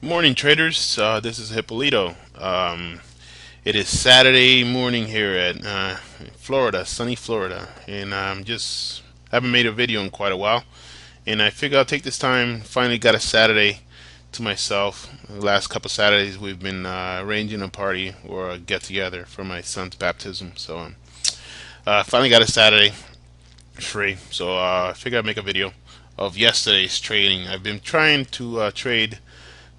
Morning, traders. This is Hippolito. It is Saturday morning here at Florida, sunny Florida, and just haven't made a video in quite a while. And I figure I'll take this time. Finally, got a Saturday to myself. The last couple Saturdays, we've been arranging a party or a get together for my son's baptism. So, finally got a Saturday free. So, I figure I'd make a video of yesterday's trading. I've been trying to trade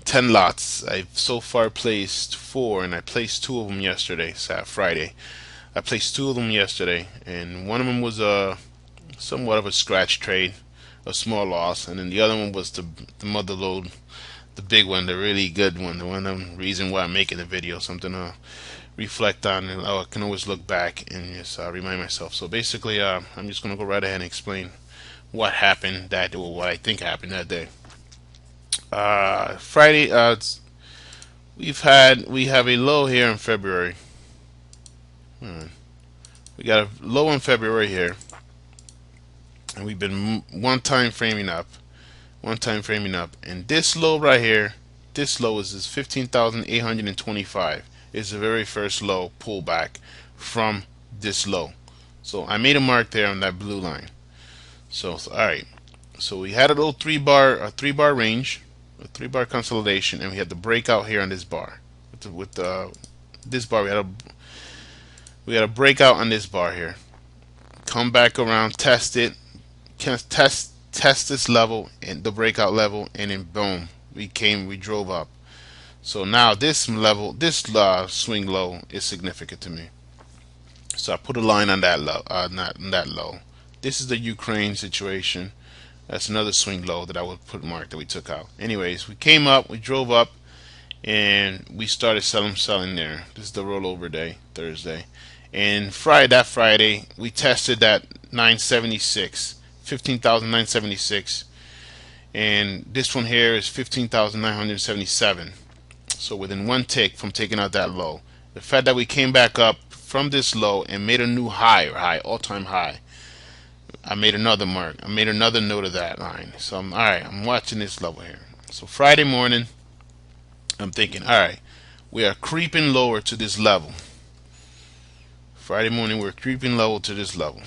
10 lots. I've so far placed four, and I placed two of them yesterday, Friday. I placed two of them yesterday, and one of them was a somewhat of a scratch trade, a small loss, and then the other one was the mother load, the big one, the really good one, the one reason why I'm making the video, something to reflect on, and I can always look back and just remind myself. So basically, I'm just gonna go right ahead and explain what happened that, or what I think happened that day. Friday, we have a low here in February. We got a low in February here, and we've been one time framing up, and this low right here, this low is 15,825. Is the very first low pullback from this low. So I made a mark there on that blue line. So all right. So we had a little a 3 bar range, a 3 bar consolidation, and we had the breakout here on this bar. This bar, we had a breakout on this bar here. Come back around, test it, test this level and the breakout level, and then boom, we drove up. So now this level, this swing low is significant to me. So I put a line on that low, on that low. This is the Ukraine situation. That's another swing low that I would put mark that we took out. Anyways, we came up, we drove up, and we started selling there. This is the rollover day, Thursday. And that Friday, we tested that 976, 15,976. And this one here is 15,977. So within one tick from taking out that low. The fact that we came back up from this low and made a new all-time high, I made another mark. I made another note of that line. So all right. I'm watching this level here. So Friday morning, I'm thinking, all right, we are creeping lower to this level. Friday morning, we're creeping lower to this level.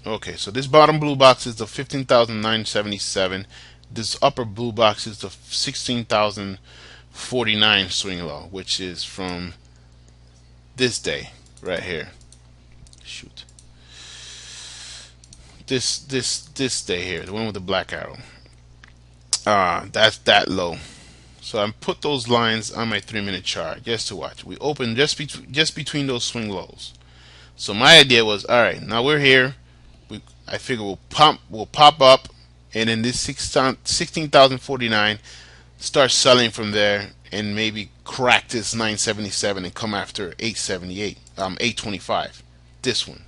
Okay, so this bottom blue box is the 15,977. This upper blue box is the 16,049 swing low, which is from this day right here. Shoot. This day here, the one with the black arrow. That's that low. So I put those lines on my 3-minute chart just to watch. We opened just between those swing lows. So my idea was, all right, now we're here. I figure we'll pop up, and then this 16,049 start selling from there, and maybe crack this 977 and come after 825. This one,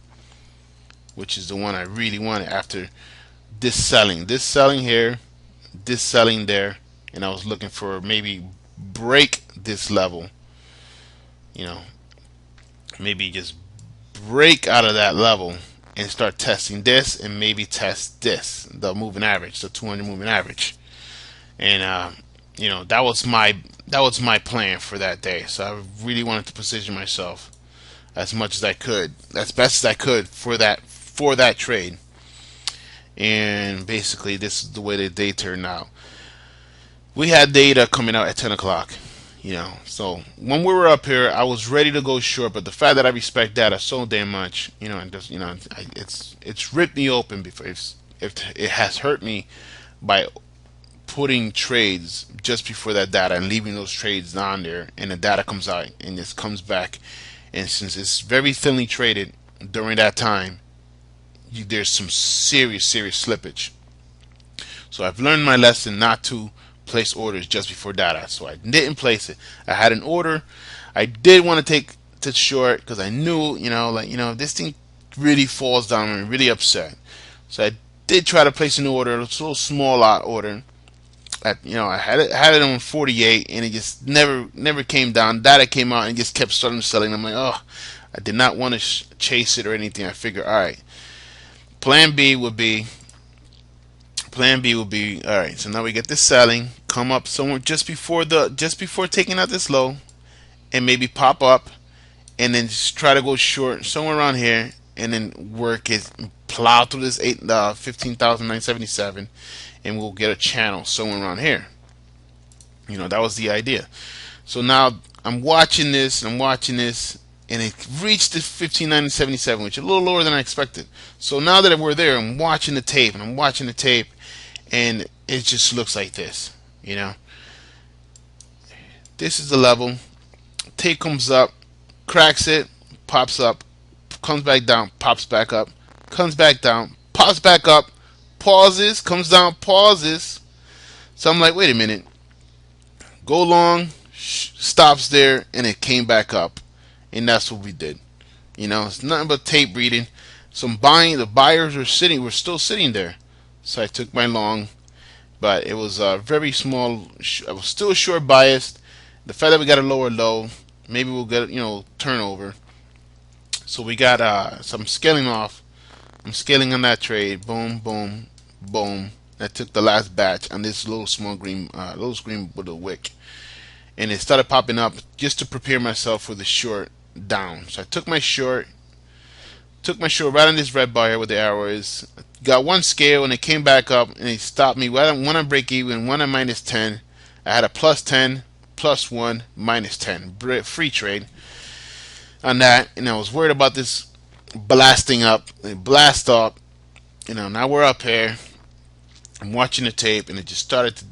which is the one I really wanted after this selling here, this selling there, and I was looking for maybe break this level, maybe just break out of that level and start testing this, and maybe test this, the moving average, the 200 moving average. And that was my plan for that day. So I really wanted to position myself as much as I could, as best as I could for that trade. And basically, this is the way the day turned out. We had data coming out at 10 o'clock. So when we were up here, I was ready to go short, but the fact that I respect data so damn much, and just, it's ripped me open before. If it has hurt me by putting trades just before that data and leaving those trades on there, and the data comes out and this comes back, and since it's very thinly traded during that time, there's some serious slippage. So I've learned my lesson not to place orders just before data. So I didn't place it. I had an order. I did want to take to short because I knew, if this thing really falls down, I'm really upset. So I did try to place an order, a little small lot order. I had it on 48, and it just never came down. Data came out and just kept starting selling. I'm like, oh, I did not want to chase it or anything. I figured, all right, plan B would be Plan B will be, all right. So now we get this selling, come up somewhere just before taking out this low, and maybe pop up, and then just try to go short somewhere around here, and then work it, plow through this 15,977, and we'll get a channel somewhere around here. That was the idea. So now I'm watching this, and it reached the 15,977, which is a little lower than I expected. So now that we're there, I'm watching the tape, and it just looks like this. This is the level. Tape comes up, cracks it, pops up, comes back down, pops back up, comes back down, pops back up, pauses, comes down, pauses. So I'm like, wait a minute. Go long, stops there, and it came back up. And that's what we did. It's nothing but tape reading. The buyers were still sitting there. So I took my long, but it was very small. I was still short biased. The fact that we got a lower low, maybe we'll get turnover. So we got some scaling off. I'm scaling on that trade. Boom, boom, boom. I took the last batch on this little green with a wick, and it started popping up just to prepare myself for the short down. So I took my short right on this red bar here where the arrow is. Got one scale, and it came back up, and it stopped me one on break even, one on -10. I had a +10, +1, -10 free trade on that, and I was worried about this blasting up. It blast up. Now we're up here. I'm watching the tape, and it just started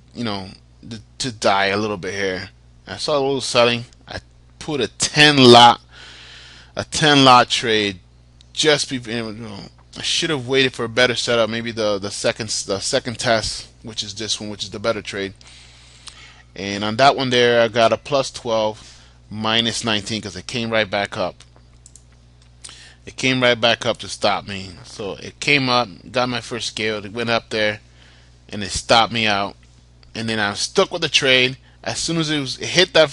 to die a little bit here. I saw a little selling. I put a 10 lot trade. I should have waited for a better setup. Maybe the second test, which is this one, which is the better trade. And on that one there, I got a +12, -19 because it came right back up. It came right back up to stop me. So it came up, got my first scale. It went up there, and it stopped me out. And then I was stuck with the trade. As soon as it hit that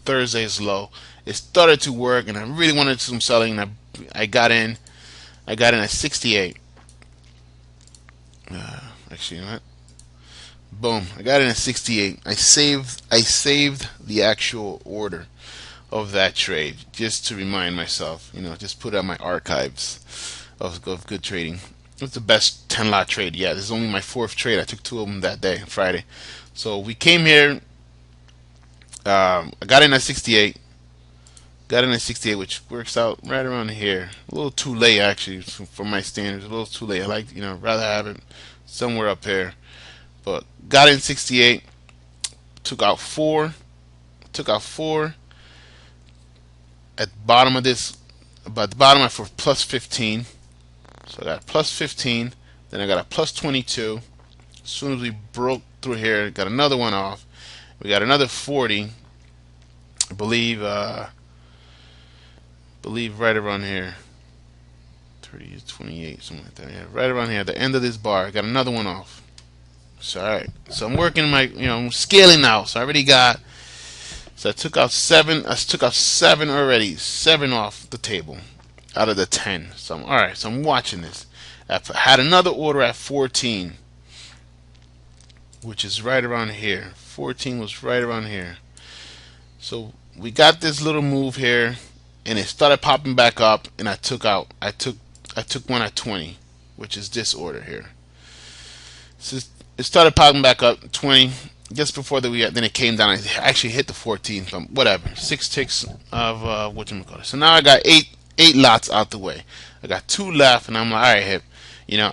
Thursday's low, it started to work, and I really wanted some selling. And I got in. I got in at 68. Actually, you know what? Boom! I got in at 68. I saved the actual order of that trade just to remind myself. Just put it on my archives of good trading. It was the best 10 lot trade yet. This is only my 4th trade. I took 2 of them that day, Friday. So we came here. I got in at 68. Which works out right around here. A little too late, actually, for my standards. A little too late. I like, rather have it somewhere up here. But got in 68. Took out 4. At the bottom of this, about the bottom, I for +15. So I got a +15. Then I got a +22. As soon as we broke through here, got another one off. We got another 40. I believe right around here. 30, 28, something like that. Yeah, right around here, at the end of this bar, I got another one off. So alright. So I'm working I'm scaling now. So I already got. So I took out 7. I took out 7 already. 7 off the table out of the 10. So alright. So I'm watching this. I had another order at 14, which is right around here. 14 was right around here. So we got this little move here, and it started popping back up, and I took one at 20, which is this order here. So it started popping back up 20 just before then it came down. I actually hit the 14 from whatever 6 ticks of whatchamacallit. So now I got eight lots out the way. I got 2 left, and I'm like, all right, Hip,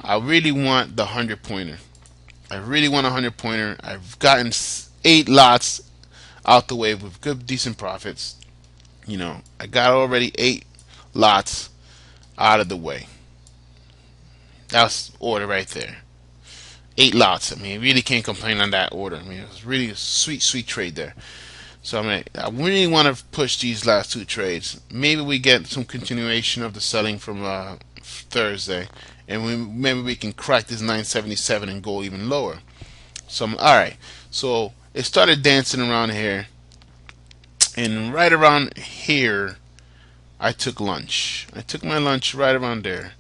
I really want the 100 pointer. I've gotten 8 lots out the way with good, decent profits. I got already 8 lots out of the way. That's order right there. 8 lots. I really can't complain on that order. It was really a sweet trade there. So I really want to push these last 2 trades. Maybe we get some continuation of the selling from Thursday, and maybe we can crack this 977 and go even lower. So all right. So it started dancing around here, and right around here, I took lunch. I took my lunch right around there.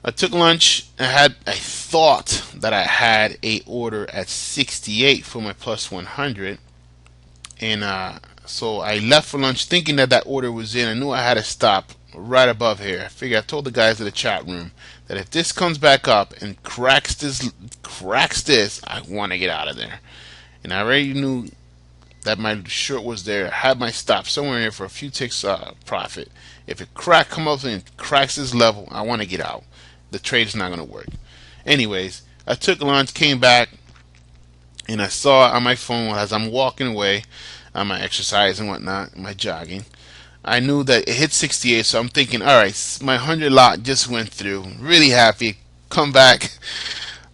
I took lunch. I thought that I had a order at 68 for my plus 100, and so I left for lunch thinking that that order was in. I knew I had to stop right above here. I figured I told the guys in the chat room that if this comes back up and cracks this, I want to get out of there. And I already knew that my short was there. I had my stop somewhere in here for a few ticks profit. If it come up and cracks this level, I want to get out. The trade's not going to work. Anyways, I took lunch, came back, and I saw on my phone as I'm walking away on my exercise and whatnot, my jogging. I knew that it hit 68, so I'm thinking, all right, my 100 lot just went through. Really happy. Come back.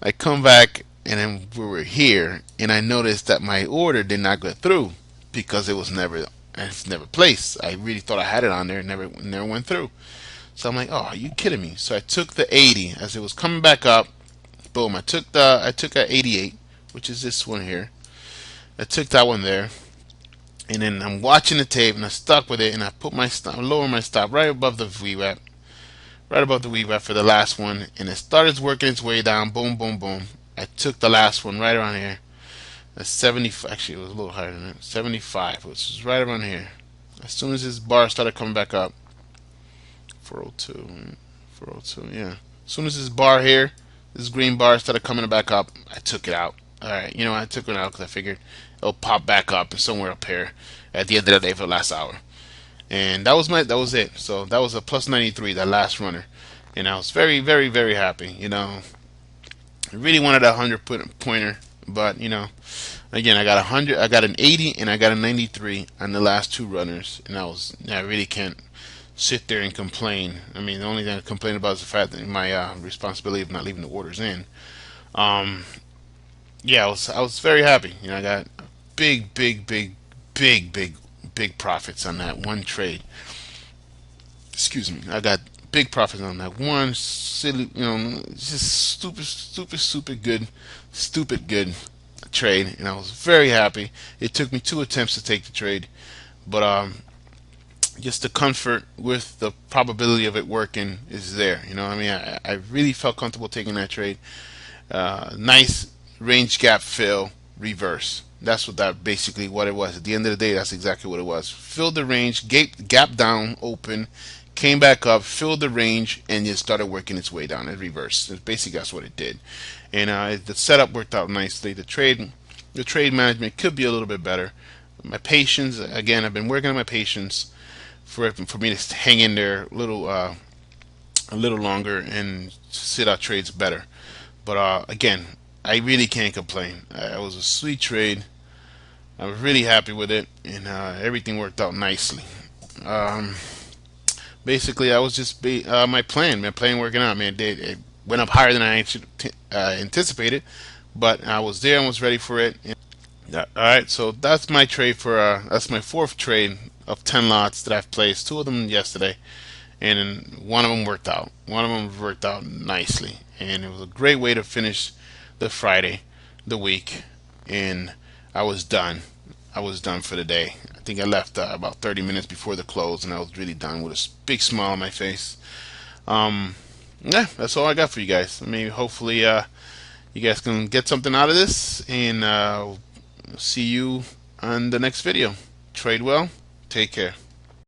I come back, and then we were here, and I noticed that my order did not go through because it's never placed. I really thought I had it on there, never went through. So I'm like, oh, are you kidding me? So I took the 80 as it was coming back up. Boom! I took a 88, which is this one here. I took that one there, and then I'm watching the tape, and I stuck with it, and I put my stop, lower my stop right above the VWAP, right above the VWAP for the last one, and it started working its way down. Boom, boom, boom. I took the last one right around here. That's 70. Actually, it was a little higher than that. 75, which is right around here. As soon as this bar started coming back up, 402, 402, yeah. As soon as this bar here, this green bar started coming back up, I took it out. Alright, I took it out because I figured it'll pop back up somewhere up here at the end of the day for the last hour. And that was it. So that was a plus 93, that last runner. And I was very, very, very happy. I really wanted a 100 pointer, but again, I got 100, I got an 80, and I got a 93 on the last two runners, and I really can't sit there and complain. I mean, the only thing I complain about is the fact that my responsibility of not leaving the orders in. Um, yeah, I was very happy. I got big, big, big, big, big, big profits on that one trade. Excuse me. I got big profits on that one silly, just stupid good trade, and I was very happy. It took me 2 attempts to take the trade, but just the comfort with the probability of it working is there. I mean, I really felt comfortable taking that trade. Nice range gap fill reverse. That's basically what it was. At the end of the day, that's exactly what it was. Filled the range, gap down, open, came back up, filled the range, and it started working its way down. It reversed. Basically, that's what it did. And the setup worked out nicely. The trade management could be a little bit better. My patience, again, I've been working on my patience for me to hang in there a little longer and sit out trades better. But again, I really can't complain. It was a sweet trade. I was really happy with it, and everything worked out nicely. Um, Basically, I was just my plan working out, man. It went up higher than I anticipated, but I was there and was ready for it. Yeah, all right, so that's my trade that's my fourth trade of 10 lots that I've placed. Two of them yesterday, and one of them worked out. One of them worked out nicely, and it was a great way to finish the Friday, the week, and I was done. I was done for the day. I think I left about 30 minutes before the close, and I was really done with a big smile on my face. Um, yeah, that's all I got for you guys. I mean, hopefully, you guys can get something out of this, and see you on the next video. Trade well. Take care.